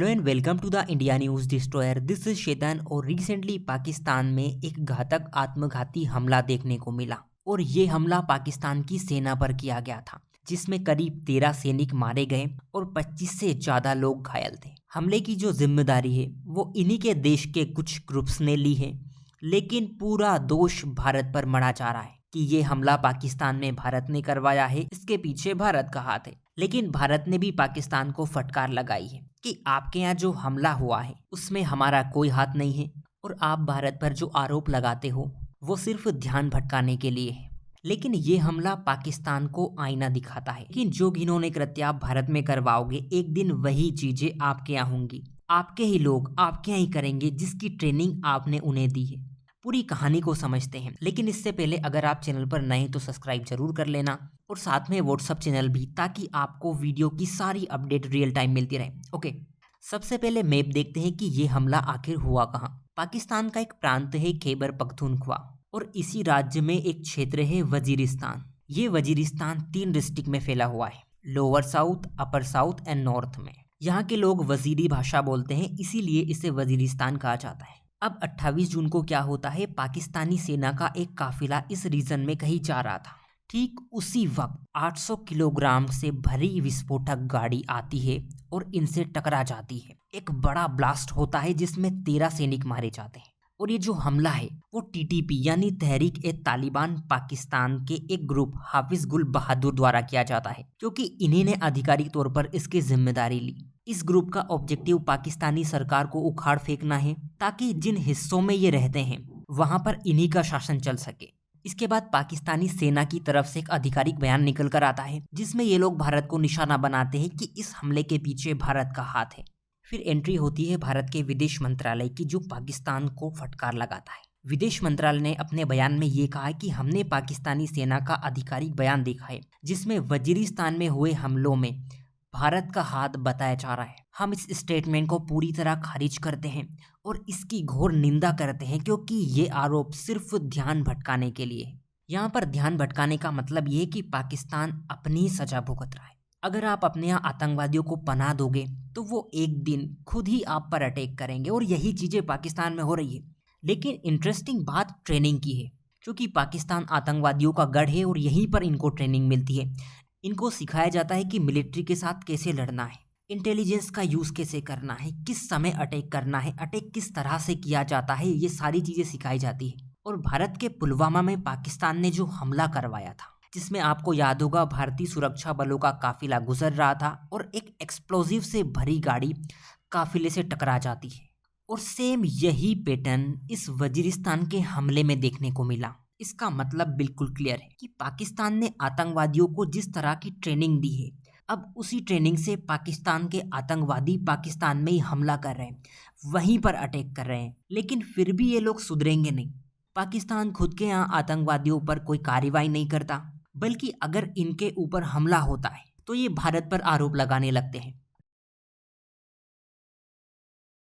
Hello and welcome to the India news destroyer. This is Chetan. और recently Pakistan में एक घातक आत्मघाती हमला देखने को मिला और ये हमला पाकिस्तान की सेना पर किया गया था, जिसमें करीब 13 सैनिक मारे गए और 25 से ज्यादा लोग घायल थे। हमले की जो जिम्मेदारी है वो इन्हीं के देश के कुछ ग्रुप्स ने ली है, लेकिन पूरा दोष भारत पर मढ़ा जा रहा है कि ये हमला पाकिस्तान में भारत ने करवाया है, इसके पीछे भारत का हाथ है। लेकिन भारत ने भी पाकिस्तान को फटकार लगाई है कि आपके यहाँ जो हमला हुआ है उसमें हमारा कोई हाथ नहीं है और आप भारत पर जो आरोप लगाते हो वो सिर्फ ध्यान भटकाने के लिए है। लेकिन ये हमला पाकिस्तान को आईना दिखाता है कि जो घिनौने कृत्य आप भारत में करवाओगे, एक दिन वही चीजें आपके यहाँ होंगी। आपके ही लोग आपके यहाँ ही करेंगे जिसकी ट्रेनिंग आपने उन्हें दी है। पूरी कहानी को समझते हैं, लेकिन इससे पहले अगर आप चैनल पर नए तो सब्सक्राइब जरूर कर लेना और साथ में व्हाट्सअप चैनल भी, ताकि आपको वीडियो की सारी अपडेट रियल टाइम मिलती रहे। ओके, सबसे पहले मैप देखते हैं कि ये हमला आखिर हुआ कहाँ। पाकिस्तान का एक प्रांत है खैबर पख्तूनख्वा और इसी राज्य में एक क्षेत्र है वजीरिस्तान। ये वजीरिस्तान 3 डिस्ट्रिक्ट में फैला हुआ है, lower south, upper south and north में। यहाँ के लोग वजीरी भाषा बोलते हैं, इसीलिए इसे वजीरिस्तान कहा जाता है। अब 28 जून को क्या होता है, पाकिस्तानी सेना का एक काफिला इस रीजन में कहीं जा रहा था। ठीक उसी वक्त 800 किलोग्राम से भरी विस्फोटक गाड़ी आती है और इनसे टकरा जाती है। एक बड़ा ब्लास्ट होता है जिसमें 13 सैनिक मारे जाते हैं। और ये जो हमला है वो टीटीपी यानी तहरीक ए तालिबान पाकिस्तान के एक ग्रुप हाफिज गुल बहादुर द्वारा किया जाता है, क्योंकि इन्हीं ने आधिकारिक तौर पर इसकी जिम्मेदारी ली। इस ग्रुप का ऑब्जेक्टिव पाकिस्तानी सरकार को उखाड़ फेंकना है, ताकि जिन हिस्सों में ये रहते हैं वहां पर इन्हीं का शासन चल सके। इसके बाद पाकिस्तानी सेना की तरफ से एक आधिकारिक बयान निकल कर आता है, जिसमें ये लोग भारत को निशाना बनाते हैं कि इस हमले के पीछे भारत का हाथ है। फिर एंट्री होती है भारत के विदेश मंत्रालय की, जो पाकिस्तान को फटकार लगाता है। विदेश मंत्रालय ने अपने बयान में ये कहा है कि हमने पाकिस्तानी सेना का आधिकारिक बयान देखा है, जिसमें वजीरिस्तान में हुए हमलों में भारत का हाथ बताया जा रहा है। हम इस स्टेटमेंट को पूरी तरह खारिज करते हैं और इसकी घोर निंदा करते हैं, क्योंकि ये आरोप सिर्फ ध्यान भटकाने के लिए है। यहाँ पर ध्यान भटकाने का मतलब ये है कि पाकिस्तान अपनी सजा भुगत रहा है। अगर आप अपने यहाँ आतंकवादियों को पनाह दोगे तो वो एक दिन खुद ही आप पर अटैक करेंगे, और यही चीजें पाकिस्तान में हो रही है। लेकिन इंटरेस्टिंग बात ट्रेनिंग की है, क्योंकि पाकिस्तान आतंकवादियों का गढ़ है और यहीं पर इनको ट्रेनिंग मिलती है। इनको सिखाया जाता है कि मिलिट्री के साथ कैसे लड़ना है, इंटेलिजेंस का यूज कैसे करना है, किस समय अटैक करना है, अटैक किस तरह से किया जाता है, ये सारी चीजें सिखाई जाती है। और भारत के पुलवामा में पाकिस्तान ने जो हमला करवाया था, जिसमें आपको याद होगा भारतीय सुरक्षा बलों का काफिला गुजर रहा था और एक एक्सप्लोजिव से भरी गाड़ी काफिले से टकरा जाती है। और सेम यही पैटर्न इस वजीरिस्तान के हमले में देखने को मिला। इसका मतलब बिल्कुल क्लियर है कि पाकिस्तान ने आतंकवादियों को जिस तरह की ट्रेनिंग दी है, अब उसी ट्रेनिंग से पाकिस्तान के आतंकवादी पाकिस्तान में ही हमला कर रहे हैं, वहीं पर अटैक कर रहे हैं। लेकिन फिर भी ये लोग सुधरेंगे नहीं। पाकिस्तान खुद के यहाँ आतंकवादियों पर कोई कार्रवाई नहीं करता, बल्कि अगर इनके ऊपर हमला होता है तो ये भारत पर आरोप लगाने लगते हैं